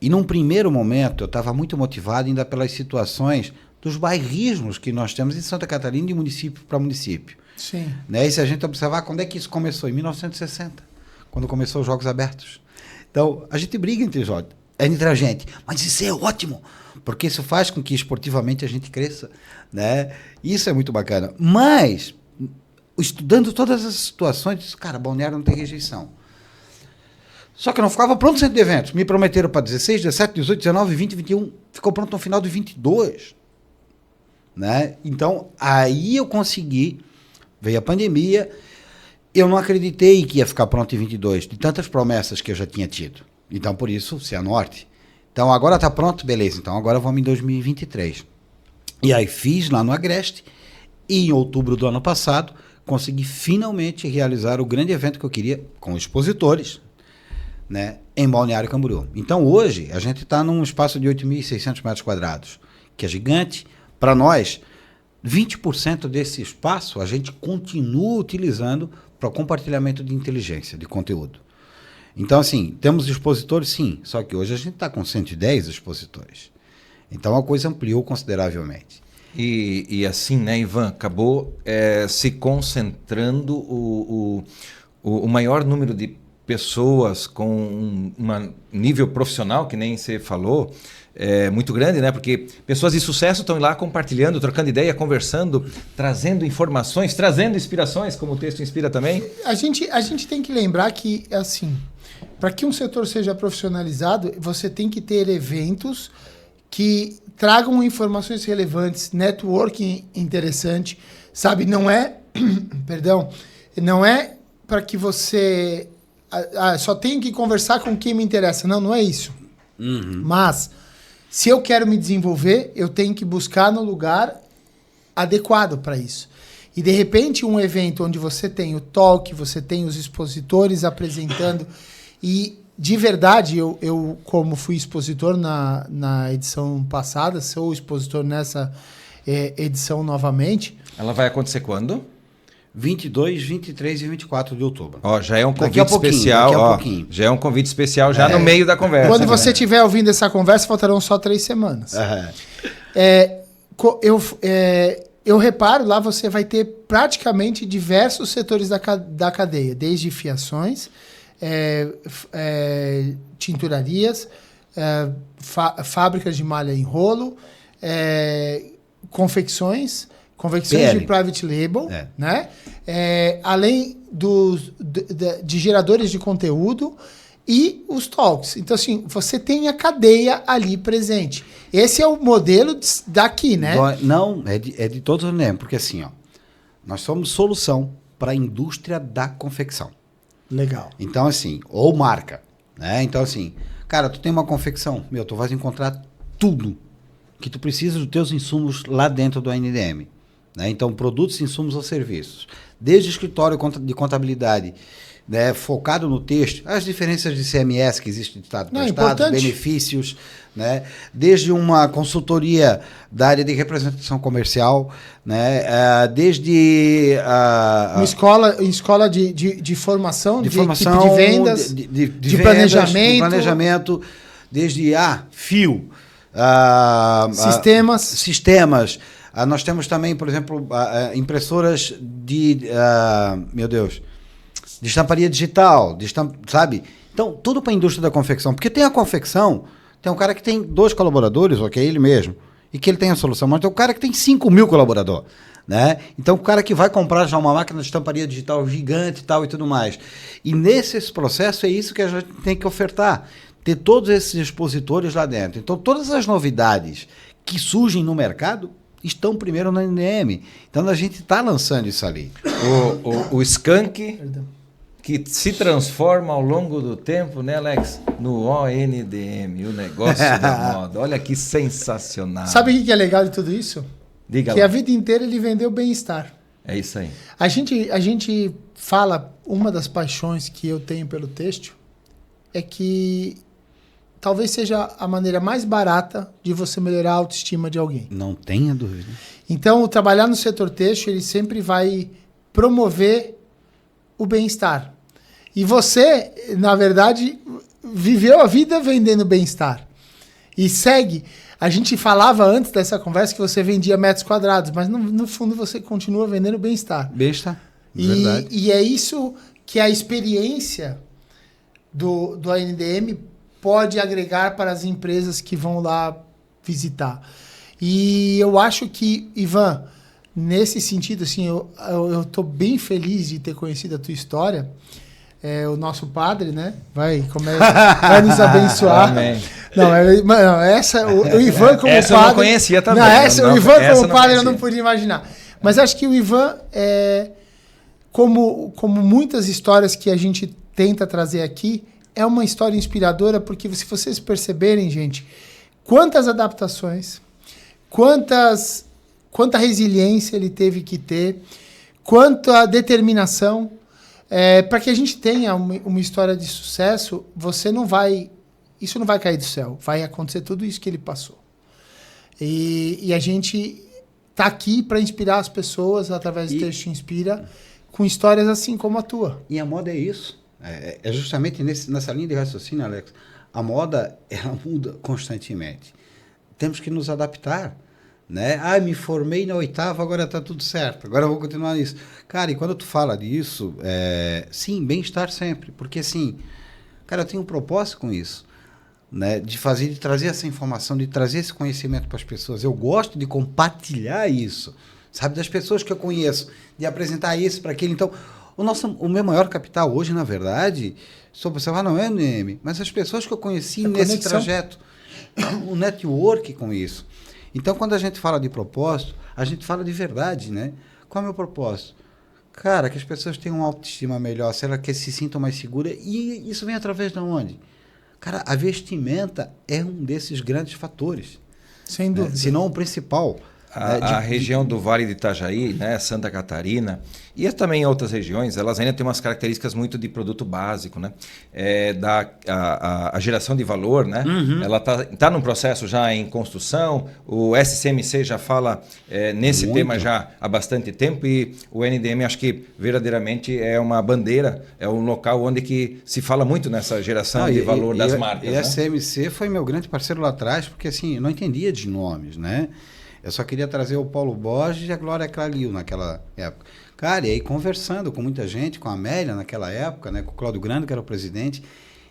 E num primeiro momento eu estava muito motivado ainda pelas situações dos bairrismos que nós temos em Santa Catarina, de município para município. Sim. Né? E se a gente observar, quando é que isso começou? Em 1960, quando começou os Jogos Abertos. Então, a gente briga entre a gente, mas isso é ótimo, porque isso faz com que esportivamente a gente cresça, né? Isso é muito bacana. Mas, estudando todas as situações, cara, Balneário não tem rejeição. Só que eu não ficava pronto no centro de eventos. Me prometeram para 16, 17, 18, 19, 20, 21. Ficou pronto no final de 22. Né? Então, aí eu consegui. Veio a pandemia. Eu não acreditei que ia ficar pronto em 22, de tantas promessas que eu já tinha tido. Então, por isso, Cianorte. Então, agora está pronto? Beleza. Então, agora vamos em 2023. E aí fiz lá no Agreste. E em outubro do ano passado, consegui finalmente realizar o grande evento que eu queria com expositores, né, em Balneário Camboriú. Então, hoje, a gente está num espaço de 8.600 metros quadrados, que é gigante. Para nós, 20% desse espaço a gente continua utilizando para compartilhamento de inteligência, de conteúdo. Então, assim, temos expositores, sim, só que hoje a gente está com 110 expositores. Então, a coisa ampliou consideravelmente. E assim, né, Ivan, acabou se concentrando o maior número de pessoas com um nível profissional, que nem você falou, muito grande, né? Porque pessoas de sucesso estão lá compartilhando, trocando ideia, conversando, trazendo informações, trazendo inspirações, como o texto inspira também. A gente tem que lembrar que, assim, para que um setor seja profissionalizado, você tem que ter eventos que tragam informações relevantes, networking interessante, sabe? Não é, perdão, não é para que você só tenho que conversar com quem me interessa. Não é isso. Uhum. Mas, se eu quero me desenvolver, eu tenho que buscar no lugar adequado para isso. E, de repente, um evento onde você tem o talk, você tem os expositores apresentando, e, de verdade, eu como fui expositor na edição passada, sou expositor nessa edição novamente. Ela vai acontecer quando? 22, 23 e 24 de outubro. Ó, já é um convite especial. Já é um convite especial já no meio da conversa. Quando você estiver ouvindo essa conversa, faltarão só 3 semanas. Eu reparo, lá você vai ter praticamente diversos setores da cadeia, desde fiações, tinturarias, fábricas de malha em rolo, confecções de private label, né? Além de geradores de conteúdo e os talks. Então, assim, você tem a cadeia ali presente. Esse é o modelo daqui, né? Não, é de todos os NDM, porque assim, ó, nós somos solução para a indústria da confecção. Legal. Então, assim, ou marca, né? Então, assim, cara, tu tem uma confecção, tu vais encontrar tudo que tu precisa dos teus insumos lá dentro do NDM. Né? Então, produtos, insumos ou serviços. Desde o escritório de contabilidade, né, focado no texto, as diferenças de CMS que existem de estado para estado, benefícios, né? Desde uma consultoria da área de representação comercial, né? Desde uma escola de formação, de formação, de vendas, de planejamento, desde fio, sistemas. Nós temos também, por exemplo, impressoras de estamparia digital, sabe? Então, tudo para a indústria da confecção. Porque tem a confecção, tem um cara que tem 2 colaboradores, ok, ele mesmo, e que ele tem a solução, mas tem um cara que tem 5.000 colaboradores, né? Então, o cara que vai comprar já uma máquina de estamparia digital gigante e tal e tudo mais. E nesse processo é isso que a gente tem que ofertar, ter todos esses expositores lá dentro. Então, todas as novidades que surgem no mercado estão primeiro na NDM. Então, a gente está lançando isso ali. O Skank... Perdão. que se transforma ao longo do tempo, né, Alex? No ONDM, o negócio da moda. Olha que sensacional. Sabe o que é legal de tudo isso? Diga Que lá. a vida inteira ele vendeu bem-estar. É isso aí. A gente fala, uma das paixões que eu tenho pelo têxtil é que talvez seja a maneira mais barata de você melhorar a autoestima de alguém. Não tenha dúvida. Então, trabalhar no setor têxtil, ele sempre vai promover o bem-estar. E você, na verdade, viveu a vida vendendo bem-estar. E segue. A gente falava antes dessa conversa que você vendia metros quadrados, mas no fundo você continua vendendo bem-estar. Besta. Verdade. E é isso que a experiência do ANDM pode agregar para as empresas que vão lá visitar. E eu acho que, Ivan, nesse sentido, assim, eu tô bem feliz de ter conhecido a tua história. O nosso padre, né? Vai nos abençoar. Amém. O Ivan como essa padre... eu não conhecia também. O Ivan como padre eu não podia imaginar. Mas acho que o Ivan, como muitas histórias que a gente tenta trazer aqui, é uma história inspiradora, porque se vocês perceberem, gente, quantas adaptações, quanta resiliência ele teve que ter, quanta determinação, para que a gente tenha uma história de sucesso, isso não vai cair do céu, vai acontecer tudo isso que ele passou. E a gente está aqui para inspirar as pessoas através do Têxtil Inspira, com histórias assim como a tua. E a moda é isso. É justamente nessa linha de raciocínio, Alex. A moda, ela muda constantemente. Temos que nos adaptar, né? Me formei na 8ª, agora está tudo certo. Agora eu vou continuar nisso. Cara, e quando tu fala disso, sim, bem-estar sempre. Porque, assim, cara, eu tenho um propósito com isso, né? De trazer essa informação, de trazer esse conhecimento para as pessoas. Eu gosto de compartilhar isso, sabe? Das pessoas que eu conheço, de apresentar isso para aquele. Então, o meu maior capital hoje, na verdade, você não é NM, mas as pessoas que eu conheci nesse trajeto, o network com isso. Então, quando a gente fala de propósito, a gente fala de verdade, né? Qual é o meu propósito? Cara, que as pessoas tenham uma autoestima melhor, que se sintam mais seguras, e isso vem através de onde? Cara, a vestimenta é um desses grandes fatores. Sem dúvida. Se não o principal. A região do Vale do Itajaí, né, Santa Catarina, e também outras regiões, elas ainda têm umas características muito de produto básico, né? A geração de valor, né? Uhum. Ela tá num processo já em construção, o SCMC já fala nesse muito tema já há bastante tempo, e o NDM acho que verdadeiramente é uma bandeira, é um local onde que se fala muito nessa geração de valor das marcas. E a SCMC foi meu grande parceiro lá atrás, porque assim, eu não entendia de nomes, né? Eu só queria trazer o Paulo Borges e a Glória Calil naquela época. Cara, e aí conversando com muita gente, com a Amélia naquela época, né, com o Cláudio Grande, que era o presidente,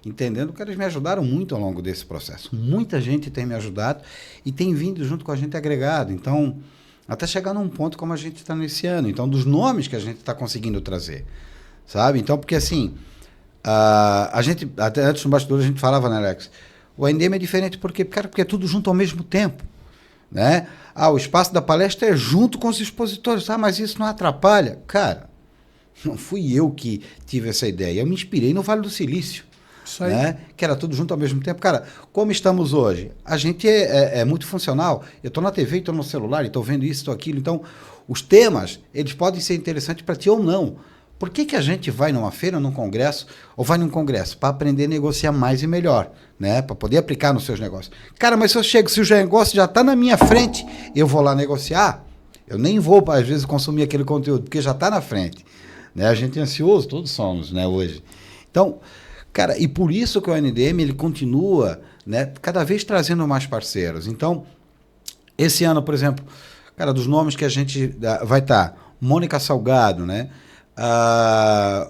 entendendo que eles me ajudaram muito ao longo desse processo. Muita gente tem me ajudado e tem vindo junto com a gente agregado. Então, até chegar num ponto como a gente está nesse ano. Então, dos nomes que a gente está conseguindo trazer, sabe? Então, porque assim, a gente, até antes no bastidor a gente falava, né, Alex? O ANDM é diferente porque é tudo junto ao mesmo tempo, né? O espaço da palestra é junto com os expositores. Mas isso não atrapalha? Cara, não fui eu que tive essa ideia. Eu me inspirei no Vale do Silício. Isso aí. Né? Que era tudo junto ao mesmo tempo. Cara, como estamos hoje? A gente é muito funcional. Eu estou na TV, estou no celular, estou vendo isso, estou aquilo. Então, os temas, eles podem ser interessantes para ti ou não. Por que a gente vai numa feira, num congresso, ou vai num congresso? Para aprender a negociar mais e melhor, né? Para poder aplicar nos seus negócios. Cara, mas se o negócio já está na minha frente, eu vou lá negociar, eu nem vou, às vezes, consumir aquele conteúdo, porque já está na frente. Né? A gente é ansioso, todos somos, né, hoje. Então, cara, e por isso que o NDM, ele continua, né, cada vez trazendo mais parceiros. Então, esse ano, por exemplo, cara, dos nomes que a gente vai estar, Mônica Salgado, né?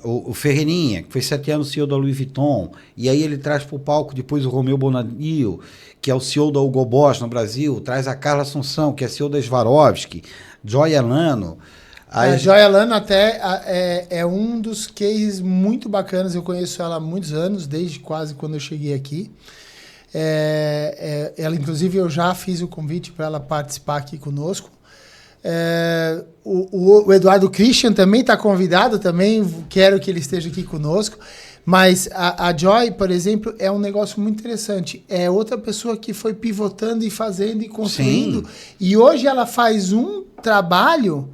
O Ferreirinha, que foi 7 anos CEO da Louis Vuitton, e aí ele traz para o palco depois o Romeu Bonadil, que é o CEO da Hugo Boss no Brasil, traz a Carla Assunção, que é CEO da Swarovski, Joy Alano. A Joy Alano até é um dos cases muito bacanas, eu conheço ela há muitos anos, desde quase quando eu cheguei aqui. Ela, inclusive, eu já fiz o convite para ela participar aqui conosco. O Eduardo Christian também está convidado, também quero que ele esteja aqui conosco. Mas a Joy, por exemplo, é um negócio muito interessante. É outra pessoa que foi pivotando e fazendo e construindo. Sim. E hoje ela faz um trabalho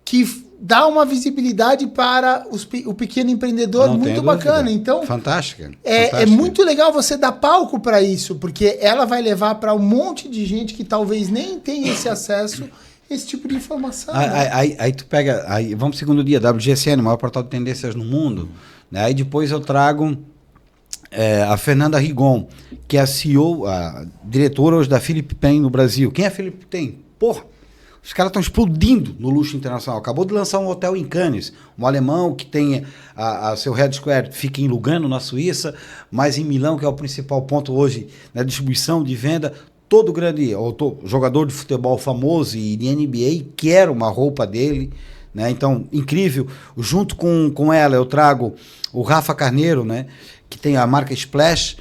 que dá uma visibilidade para o pequeno empreendedor muito bacana. Então, fantástica. É muito legal você dar palco para isso, porque ela vai levar para um monte de gente que talvez nem tenha esse acesso a esse tipo de informação. Aí tu pega, vamos pro segundo dia, WGSN, o maior portal de tendências no mundo. Né? Aí depois eu trago a Fernanda Rigon, que é a CEO, a diretora hoje da Philip Ten no Brasil. Quem é a Philip Ten? Porra! Os caras estão explodindo no luxo internacional. Acabou de lançar um hotel em Cannes, um alemão que tem seu headquarter, fica em Lugano, na Suíça, mas em Milão, que é o principal ponto hoje na distribuição de venda. Todo grande jogador de futebol famoso e de NBA quer uma roupa dele. Né? Então, incrível. Junto com ela, eu trago o Rafa Carneiro, né? Que tem a marca Splash,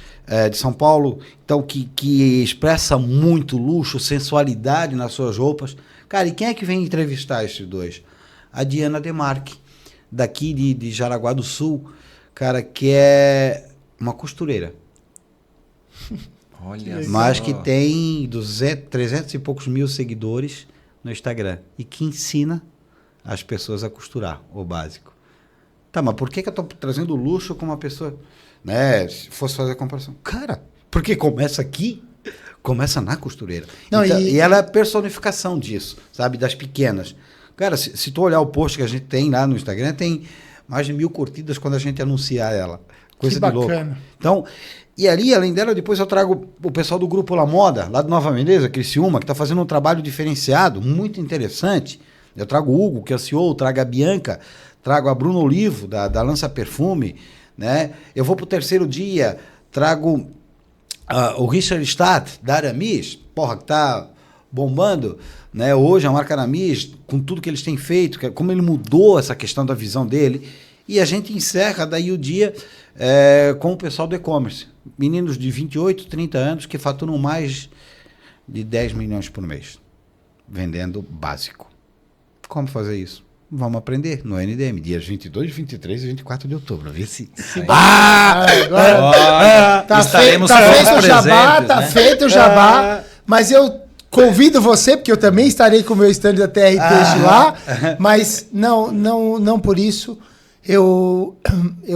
de São Paulo, então que expressa muito luxo, sensualidade nas suas roupas. Cara, e quem é que vem entrevistar esses dois? A Diana Demarque, daqui de Jaraguá do Sul, cara, que é uma costureira. Olha mas só. Que tem 300 e poucos mil seguidores no Instagram e que ensina as pessoas a costurar, o básico. Tá, mas por que eu tô trazendo luxo com uma pessoa, né, se fosse fazer a comparação? Cara, porque começa aqui, começa na costureira. Não, então, e ela é a personificação disso, sabe, das pequenas. Cara, se tu olhar o post que a gente tem lá no Instagram, tem mais de 1000 curtidas quando a gente anunciar ela. Coisa que de louco. Então, e ali, além dela, depois eu trago o pessoal do Grupo La Moda, lá de Nova Veneza, Criciúma, que está fazendo um trabalho diferenciado, muito interessante. Eu trago o Hugo, que é o CEO, trago a Bianca, trago a Bruno Olivo, da Lança Perfume, né? Eu vou pro terceiro dia, trago o Richard Stadt, da Aramis, porra, que tá bombando, né? Hoje a marca Aramis, com tudo que eles têm feito, como ele mudou essa questão da visão dele. E a gente encerra daí o dia com o pessoal do e-commerce. Meninos de 28, 30 anos que faturam mais de 10 milhões por mês, vendendo básico. Como fazer isso? Vamos aprender no NDM, dias 22, 23 e 24 de outubro. Vê se... Agora tá feito o jabá, tá feito o jabá, mas eu convido você, porque eu também estarei com o meu stand da TR lá, mas não por isso. Eu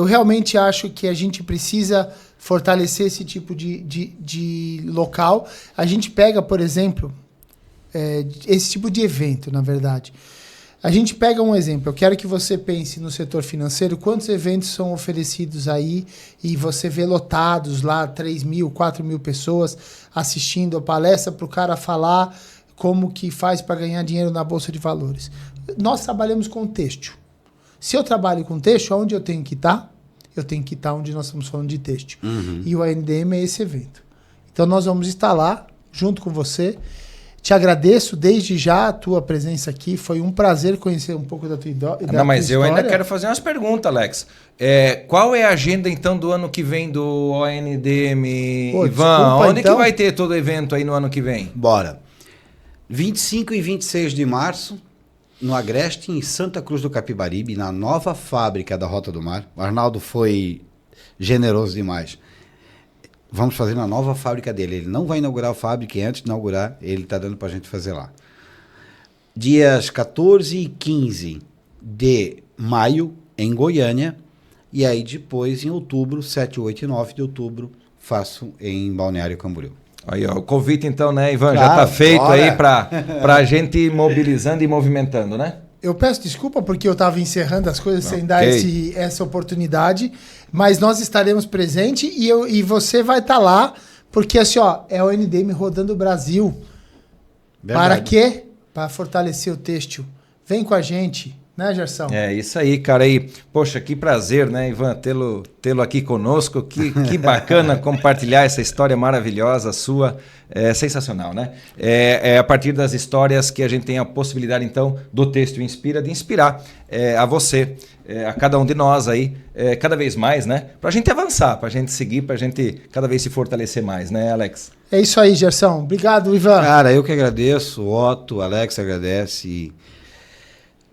realmente acho que a gente precisa fortalecer esse tipo de local. A gente pega, por exemplo, esse tipo de evento, na verdade. A gente pega um exemplo. Eu quero que você pense no setor financeiro, quantos eventos são oferecidos aí e você vê lotados lá, 3.000, 4.000 pessoas assistindo a palestra para o cara falar como que faz para ganhar dinheiro na Bolsa de Valores. Nós trabalhamos com têxtil. Se eu trabalho com têxtil, onde eu tenho que estar? Eu tenho que estar onde nós estamos falando de têxtil. Uhum. E o ANDM é esse evento. Então nós vamos estar lá, junto com você. Te agradeço desde já a tua presença aqui. Foi um prazer conhecer um pouco da tua história. Não, mas eu ainda quero fazer umas perguntas, Alex. Qual é a agenda, então, do ano que vem do ONDM, Ivan? Desculpa, onde então? que vai ter todo o evento aí no ano que vem? Bora. 25 e 26 de março, no Agreste, em Santa Cruz do Capibaribe, na nova fábrica da Rota do Mar. O Arnaldo foi generoso demais. Vamos fazer na nova fábrica dele. Ele não vai inaugurar a fábrica e antes de inaugurar, ele está dando para a gente fazer lá. Dias 14 e 15 de maio, em Goiânia. E aí depois, em outubro, 7, 8 e 9 de outubro, faço em Balneário Camboriú. Aí, ó, o convite, então, né, Ivan? Claro, já está feito bora. aí para a gente ir mobilizando e movimentando, né? Eu peço desculpa porque eu estava encerrando as coisas sem dar essa oportunidade, mas nós estaremos presentes e você vai estar lá, porque assim, ó, é o NDM rodando o Brasil. Verdade. Para quê? Para fortalecer o têxtil. Vem com a gente. Né, Gerson? É isso aí, cara. E, poxa, que prazer, né, Ivan, tê-lo aqui conosco. Que bacana compartilhar essa história maravilhosa sua. É sensacional, né? É a partir das histórias que a gente tem a possibilidade, então, do Texto Inspira, de inspirar a você, a cada um de nós aí, cada vez mais, né? Pra gente avançar, pra gente seguir, pra gente cada vez se fortalecer mais, né, Alex? É isso aí, Gerson. Obrigado, Ivan. Cara, eu que agradeço, o Otto, o Alex agradece.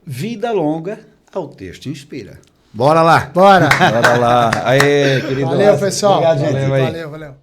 Vida longa ao Texto Inspira. Bora lá! Bora. Bora lá. Aê, querido. Valeu, pessoal. Obrigado, gente. Valeu.